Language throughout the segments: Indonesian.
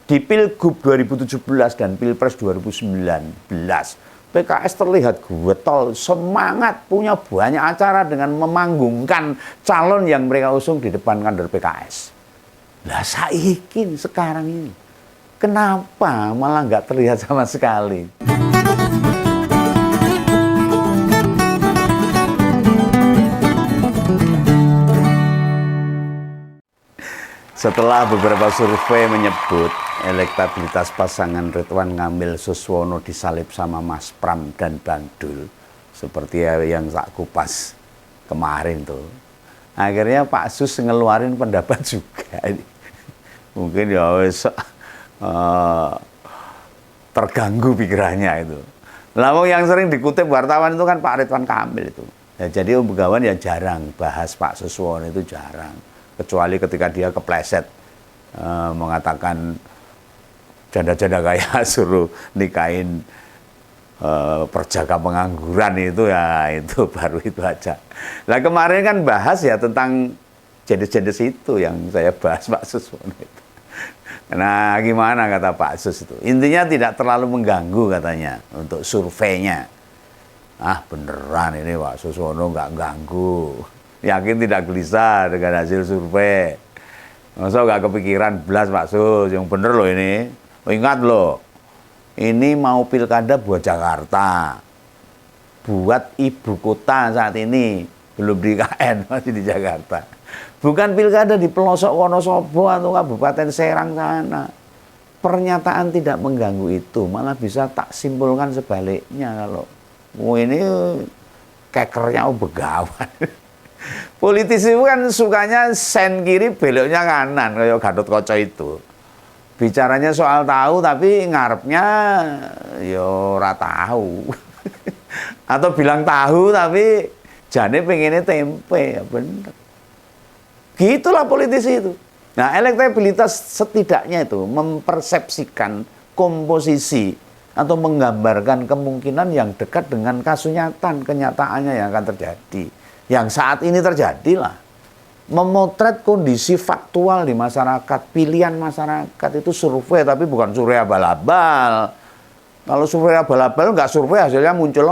Di Pilgub 2017 dan Pilpres 2019, PKS terlihat getol, semangat, punya banyak acara dengan memanggungkan calon yang mereka usung di depan kantor PKS. Lah saikin sekarang ini, kenapa malah nggak terlihat sama sekali? Setelah beberapa survei menyebut elektabilitas pasangan Ridwan Kamil Suswono disalip sama Mas Pram dan Bang Dul, seperti yang tak kupas kemarin tuh, akhirnya Pak Sus ngeluarin pendapat juga. Mungkin ya terganggu pikirannya itu. Lalu yang sering dikutip wartawan itu kan Pak Ridwan Kamil itu. Ya, jadi Om Begawan ya jarang bahas Pak Suswono, itu jarang. Kecuali ketika dia kepleset mengatakan janda-janda kaya suruh nikahin perjaka pengangguran, itu ya itu baru itu aja. Nah kemarin kan bahas ya tentang jenis-jenis itu yang saya bahas Pak Suswono itu. Nah gimana kata Pak Sus itu, intinya tidak terlalu mengganggu katanya untuk surveinya. Ah beneran ini Pak Suswono nggak ganggu, yakin tidak gelisah dengan hasil survei. Masa nggak kepikiran belas Pak Sus, yang bener loh ini. Ingat loh, ini mau pilkada buat Jakarta, buat ibu kota saat ini, belum di IKN, masih di Jakarta. Bukan pilkada di pelosok Wonosobo atau Kabupaten Serang sana. Pernyataan tidak mengganggu itu, malah bisa tak simpulkan sebaliknya kalau ini kekernya Begawan. Politisi kan sukanya sen kiri beloknya kanan, kayak Gatot Kaca itu. Bicaranya soal tahu tapi ngarepnya yo ora tahu. Atau bilang tahu tapi jane pengennya tempe, ya bener. Gitulah politisi itu. Nah, elektabilitas setidaknya itu mempersepsikan komposisi atau menggambarkan kemungkinan yang dekat dengan kasunyatan, kenyataannya yang akan terjadi. Yang saat ini terjadilah. Memotret kondisi faktual di masyarakat, pilihan masyarakat itu survei, tapi bukan survei abal-abal. Kalau survei abal-abal nggak survei hasilnya muncul.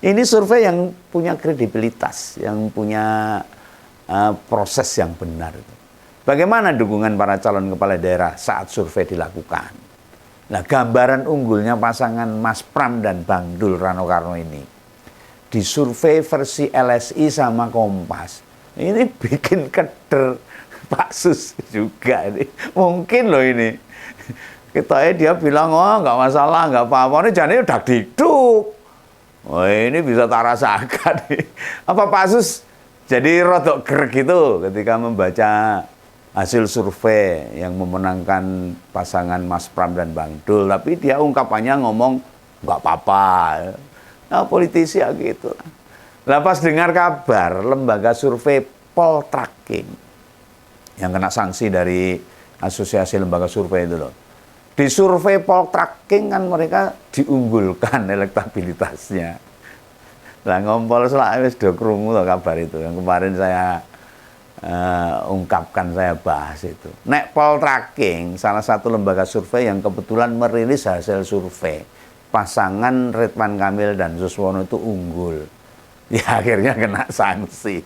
Ini survei yang punya kredibilitas, yang punya proses yang benar. Bagaimana dukungan para calon kepala daerah saat survei dilakukan? Nah, gambaran unggulnya pasangan Mas Pram dan Bang Dul Rano Karno ini di survei versi LSI sama Kompas. Ini bikin keder Pak Sus juga ini. Mungkin loh ini. Kita dia bilang, oh nggak masalah, nggak apa-apa. Ini jadinya udah diduk. Oh ini bisa tak rasakan. Apa Pak Sus jadi rodok ger gitu ketika membaca hasil survei yang memenangkan pasangan Mas Pram dan Bang Dul. Tapi dia ungkapannya ngomong, nggak apa-apa. Nah politisi ya gitu. Lah pas dengar kabar lembaga survei Poltreking yang kena sanksi dari asosiasi lembaga survei itu loh. Di survei Poltreking kan mereka diunggulkan elektabilitasnya. Lah ngompol selak wis do krungu to kabar itu yang kemarin saya ungkapkan, saya bahas itu. Nek Poltreking salah satu lembaga survei yang kebetulan merilis hasil survei pasangan Ridwan Kamil dan Suswono itu unggul. Ya akhirnya kena sanksi.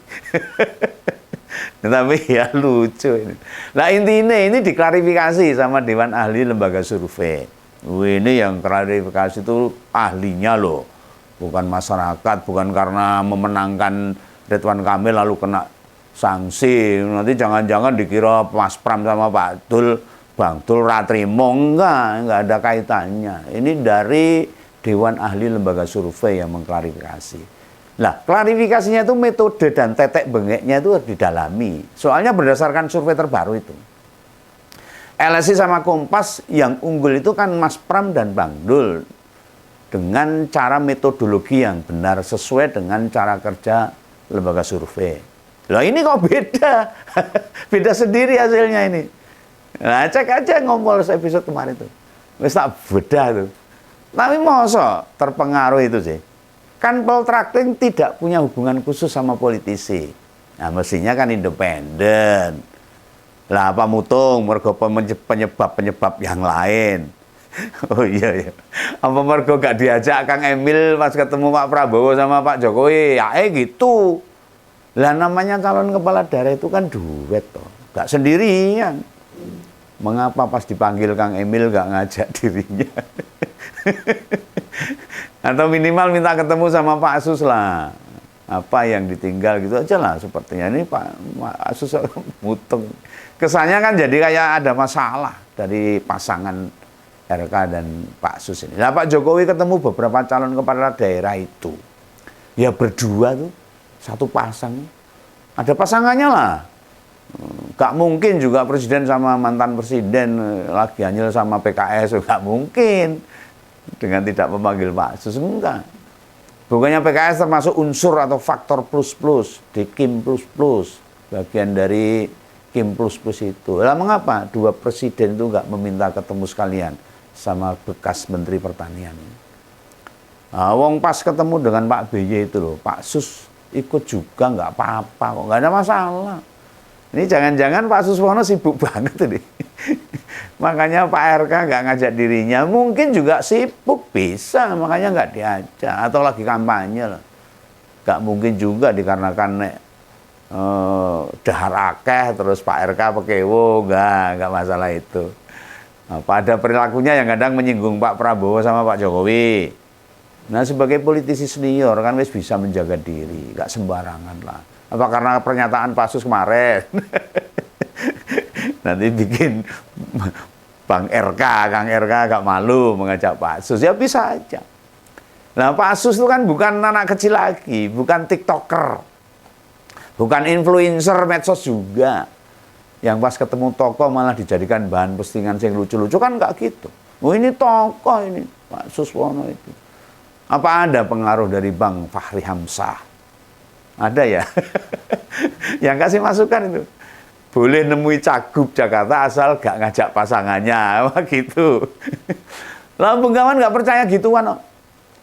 Tapi ya lucu ini. Nah intinya ini diklarifikasi sama Dewan Ahli Lembaga Survei. Ini yang klarifikasi itu ahlinya loh, bukan masyarakat, bukan karena memenangkan Ridwan Kamil lalu kena sanksi. Nanti jangan-jangan dikira Mas Pram sama Pak Dul, Bang Dul ratrimo, enggak ada kaitannya. Ini dari Dewan Ahli Lembaga Survei yang mengklarifikasi. Nah, klarifikasinya itu metode dan tetek bengeknya itu harus didalami. Soalnya berdasarkan survei terbaru itu. LSI sama Kompas yang unggul itu kan Mas Pram dan Bang Dul. Dengan cara metodologi yang benar sesuai dengan cara kerja lembaga survei. Loh ini kok beda? Beda sendiri hasilnya ini. Nah, cek aja ngompol episode kemarin itu. Wis tak beda tuh. Tapi masa terpengaruh itu sih. Kan Poltreking tidak punya hubungan khusus sama politisi. Nah, mestinya kan independen. Lah apa mutung mergo penyebab yang lain. Oh iya ya. Apa mergo gak diajak Kang Emil pas ketemu Pak Prabowo sama Pak Jokowi? Ya gitu. Lah namanya calon kepala daerah itu kan duet toh. Gak sendirian. Mengapa pas dipanggil Kang Emil gak ngajak dirinya? Atau minimal minta ketemu sama Pak Asus lah. Apa yang ditinggal gitu aja lah sepertinya. Ini Pak Asus mutung. Kesannya kan jadi kayak ada masalah dari pasangan RK dan Pak Sus ini. Nah, Pak Jokowi ketemu beberapa calon kepala daerah itu. Ya berdua tuh, satu pasang. Ada pasangannya lah. Gak mungkin juga presiden sama mantan presiden lagi anyel sama PKS. Gak mungkin. Dengan tidak memanggil Pak Sus. Enggak. Bukannya PKS termasuk unsur atau faktor plus-plus. Di Kim plus-plus. Bagian dari Kim plus-plus itu. Lah mengapa dua presiden itu gak meminta ketemu sekalian sama bekas Menteri Pertanian? Nah, wong pas ketemu dengan Pak BY itu loh, Pak Sus ikut juga nggak apa-apa kok, nggak ada masalah. Ini jangan-jangan Pak Suswono sibuk banget ini. Makanya Pak RK nggak ngajak dirinya, mungkin juga sibuk bisa, makanya nggak diajak atau lagi kampanye lah. Nggak mungkin juga dikarenakan dahar akeh terus Pak RK pekewo, nggak masalah itu. Pada perilakunya yang kadang menyinggung Pak Prabowo sama Pak Jokowi. Nah sebagai politisi senior kan wis bisa menjaga diri, gak sembarangan lah. Apa karena pernyataan Pak Sus kemarin? Nanti bikin Kang RK gak malu mengajak Pak Sus, ya bisa aja. Nah Pak Sus itu kan bukan anak kecil lagi, bukan TikToker, bukan influencer medsos juga. Yang pas ketemu tokoh malah dijadikan bahan postingan yang lucu-lucu kan nggak gitu. Oh ini tokoh ini Pak Suswono itu. Apa ada pengaruh dari Bang Fahri Hamzah? Ada ya? Yang kasih masukan itu. Boleh nemui Cagup Jakarta asal gak ngajak pasangannya. Wah gitu. Lah Bengawan nggak percaya gituan.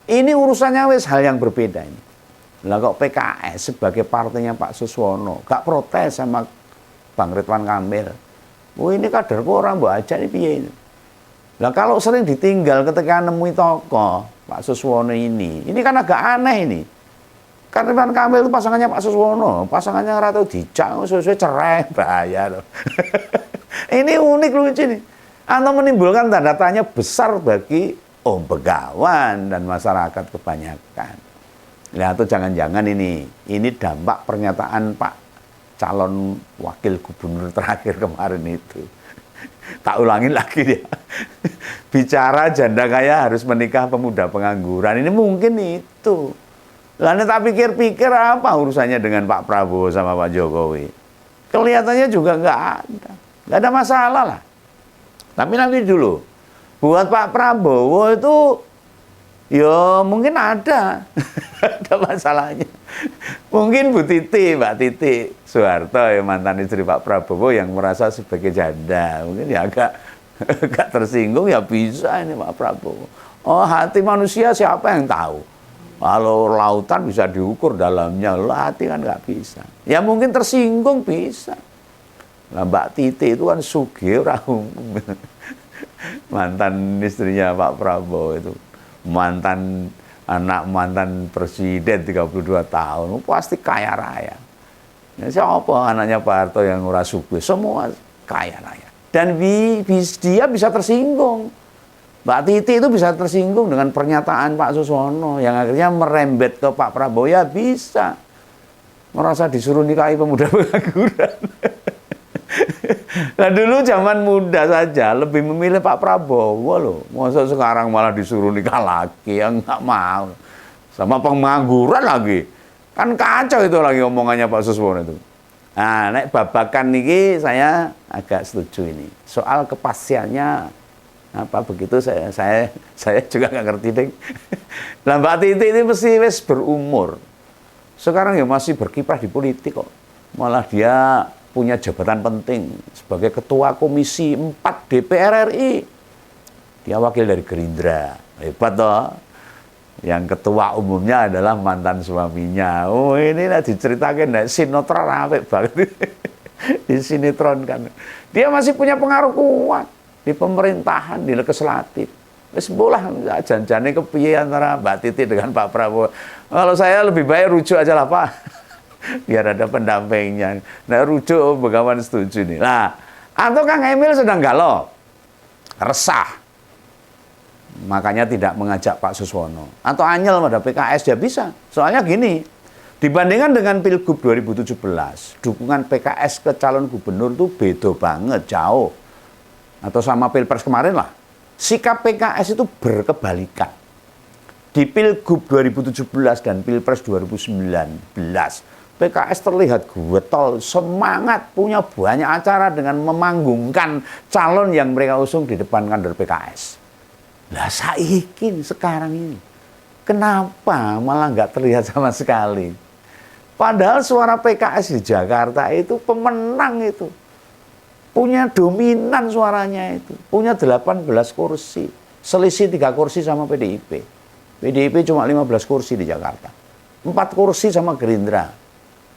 Ini urusannya wes hal yang berbeda ini. Lah kok PKS sebagai partainya Pak Suswono gak protes sama Bang Ridwan Kamil. Oh ini kaderku orang mbok aja nih piye ini. Lah kalau sering ditinggal ketika nemui tokoh Pak Suswono ini kan agak aneh ini. Kan Ridwan Kamil itu pasangannya Pak Suswono, pasangannya Ratu Dijak, sesuai cerai bahaya loh. Ini unik lucu nih. Atau menimbulkan tanda tanya besar bagi Om Begawan dan masyarakat kebanyakan. Nah itu jangan-jangan ini dampak pernyataan Pak calon wakil gubernur terakhir kemarin itu. Tak ulangin lagi dia. Bicara janda kaya harus menikah pemuda pengangguran. Ini mungkin itu. Lalu tak pikir-pikir apa urusannya dengan Pak Prabowo sama Pak Jokowi. Kelihatannya juga nggak ada. Nggak ada masalah lah. Tapi nanti dulu. Buat Pak Prabowo itu ya mungkin ada. Ada masalahnya. Mungkin Bu Titi, Mbak Titi Soeharto ya mantan istri Pak Prabowo yang merasa sebagai janda. Mungkin ya agak tersinggung ya bisa ini Pak Prabowo. Oh hati manusia siapa yang tahu? Kalau lautan bisa diukur dalamnya, hati kan nggak bisa. Ya mungkin tersinggung bisa. Nah Mbak Titi itu kan sugih mantan istrinya Pak Prabowo itu. Anak mantan presiden 32 tahun, pasti kaya raya. Ya, siapa anaknya Pak Harto yang ora sugih? Semua kaya raya. Dan dia bisa tersinggung. Mbak Titi itu bisa tersinggung dengan pernyataan Pak Suswono yang akhirnya merembet ke Pak Prabowo, ya bisa. Merasa disuruh nikahi pemuda pengangguran. Nah dulu zaman muda saja lebih memilih Pak Prabowo loh. Masa sekarang malah disuruh nikah lagi, yang nggak mau. Sama pengangguran lagi. Kan kacau itu lagi omongannya Pak Suswono itu. Nah, nek babakan ini saya agak setuju ini. Soal kepastiannya apa begitu saya juga nggak ngerti deh. Lah Mbak Titi ini mesti wis berumur. Sekarang ya masih berkiprah di politik kok. Malah dia punya jabatan penting sebagai Ketua Komisi 4 DPR RI. Dia wakil dari Gerindra. Hebat toh. Yang ketua umumnya adalah mantan suaminya. Oh ini lah diceritakan sinetron apik banget. disinetronkan. Dia masih punya pengaruh kuat di pemerintahan, di legislatif. Wis bolah janjane kepiye antara Mbak Titi dengan Pak Prabowo. Kalau saya lebih baik rujuk aja lah Pak. Biar ada pendampingnya. Nah rujuk Begawan setuju nih. Nah, atau Kang Emil sedang galau, resah, makanya tidak mengajak Pak Suswono. Atau anyel pada PKS dia bisa. Soalnya gini, dibandingkan dengan Pilgub 2017, dukungan PKS ke calon gubernur itu beda banget, jauh. Atau sama Pilpres kemarin lah. Sikap PKS itu berkebalikan. Di Pilgub 2017 dan Pilpres 2019, PKS terlihat getol, semangat, punya banyak acara dengan memanggungkan calon yang mereka usung di depan kantor PKS. Lah saikin sekarang ini, kenapa malah nggak terlihat sama sekali? Padahal suara PKS di Jakarta itu pemenang itu. Punya dominan suaranya itu. Punya 18 kursi. Selisih 3 kursi sama PDIP. PDIP cuma 15 kursi di Jakarta. 4 kursi sama Gerindra.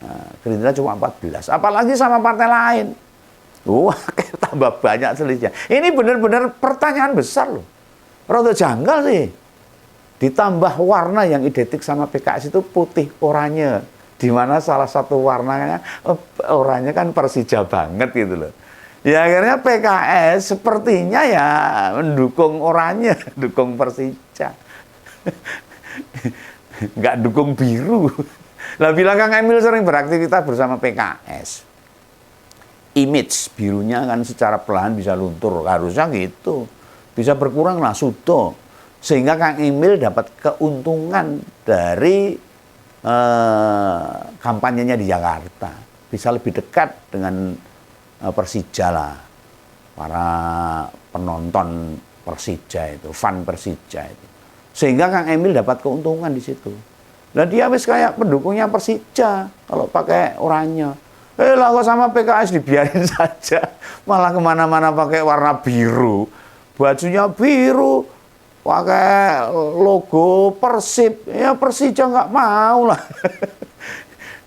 Nah, Gerindra cuma 14. Apalagi sama partai lain. Wah, tambah banyak selisihnya. Ini benar-benar pertanyaan besar loh. Rada janggal sih. Ditambah warna yang identik sama PKS itu putih oranye. Di mana salah satu warnanya oranye kan Persija banget gitu loh. Ya akhirnya PKS sepertinya ya mendukung oranye, dukung Persija. Nggak dukung biru. Lah bilang Kang Emil sering beraktivitas bersama PKS. Image birunya kan secara perlahan bisa luntur. Harusnya gitu. Bisa berkurang lah sudah. Sehingga Kang Emil dapat keuntungan dari kampanyenya di Jakarta. Bisa lebih dekat dengan Persija lah. Para penonton Persija itu, fan Persija itu. Sehingga Kang Emil dapat keuntungan di situ. Nah dia wis kayak pendukungnya Persija kalau pakai oranye. Lah kok sama PKS dibiarin saja. Malah kemana-mana pakai warna biru. Bajunya biru, pakai logo Persib. Ya Persija nggak mau lah.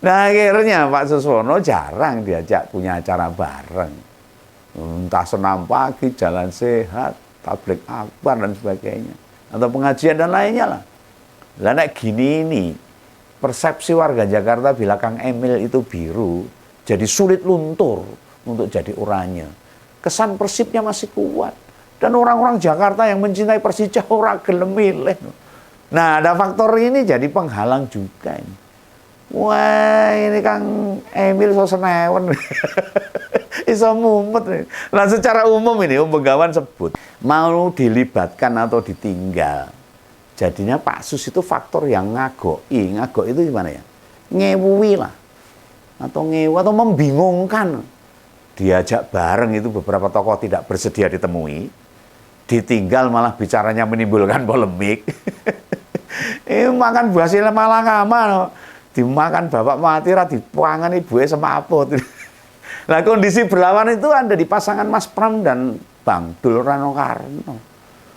Nah akhirnya Pak Suswono jarang diajak punya acara bareng. Entah senam pagi, jalan sehat, tablik akbar dan sebagainya. Atau pengajian dan lainnya lah. Lah nek gini ini, persepsi warga Jakarta bila Kang Emil itu biru, jadi sulit luntur untuk jadi oranye. Kesan Persibnya masih kuat. Dan orang-orang Jakarta yang mencintai Persija ora gelem milih. Nah, ada faktor ini jadi penghalang juga ini. Wah, ini Kang Emil so senewen. Iso mumet. Nah, secara umum ini Begawan sebut mau dilibatkan atau ditinggal. Jadinya Pak Sus itu faktor yang ngagoi. Ngagoi itu gimana ya? Ngewui lah. Atau ngewu atau membingungkan. Diajak bareng itu beberapa tokoh tidak bersedia ditemui. Ditinggal malah bicaranya menimbulkan polemik. Makan buah silam malah ngamal. Dimakan bapak mati ra dipangan ibuke semaput. Nah kondisi berlawan itu ada di pasangan Mas Pram dan Bang Dul Rano Karno.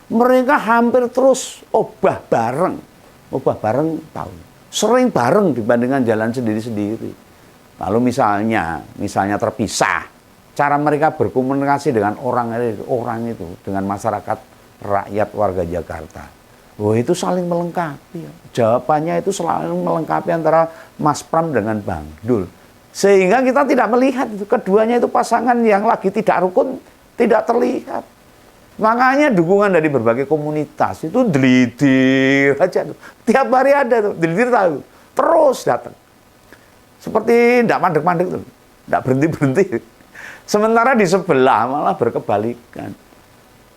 Mereka hampir terus obah bareng tahu. Sering bareng dibandingkan jalan sendiri-sendiri. Lalu misalnya terpisah, cara mereka berkomunikasi dengan orang itu dengan masyarakat rakyat warga Jakarta. Oh itu saling melengkapi. Jawabannya itu selalu melengkapi antara Mas Pram dengan Bang Dul. Sehingga kita tidak melihat itu keduanya itu pasangan yang lagi tidak rukun, tidak terlihat. Makanya dukungan dari berbagai komunitas itu delidir aja tuh. Tiap hari ada tuh, delidir tahu. Terus datang. Seperti tidak mandek-mandek tuh. Tidak berhenti-berhenti. Sementara di sebelah malah berkebalikan.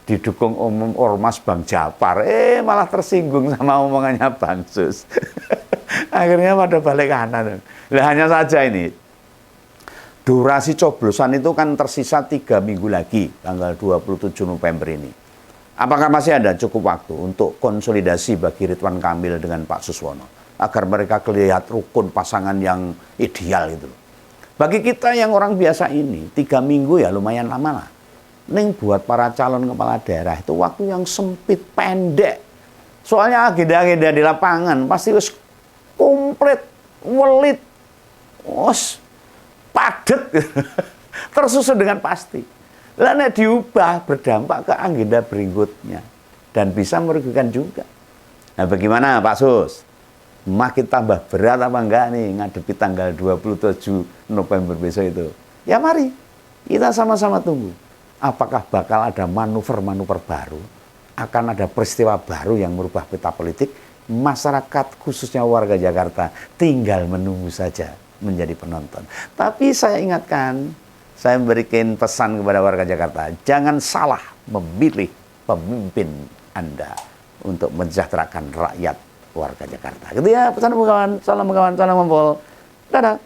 Didukung umum ormas Bang Japar, malah tersinggung sama omongannya Bang Sus. Akhirnya pada balik kanan. Nah, hanya saja ini, durasi coblosan itu kan tersisa 3 minggu lagi, tanggal 27 November ini. Apakah masih ada cukup waktu untuk konsolidasi bagi Ridwan Kamil dengan Pak Suswono? Agar mereka kelihatan rukun pasangan yang ideal itu. Bagi kita yang orang biasa ini, 3 minggu ya lumayan lama lah. Ning buat para calon kepala daerah itu waktu yang sempit, pendek. Soalnya agenda-agenda di lapangan pasti harus komplit, welit, padet. tersusun dengan pasti. Lalu diubah berdampak ke agenda berikutnya dan bisa merugikan juga. Nah, bagaimana Pak Sus? Makin tambah berat apa enggak nih ngadepi tanggal 27 November besok itu? Ya mari kita sama-sama tunggu. Apakah bakal ada manuver-manuver baru? Akan ada peristiwa baru yang merubah peta politik? Masyarakat khususnya warga Jakarta tinggal menunggu saja menjadi penonton. Tapi saya ingatkan, saya memberikan pesan kepada warga Jakarta, jangan salah memilih pemimpin Anda untuk mensejahterakan rakyat warga Jakarta. Gitu ya, pesan kawan, salam kawan, salam ngumpul. Dadah.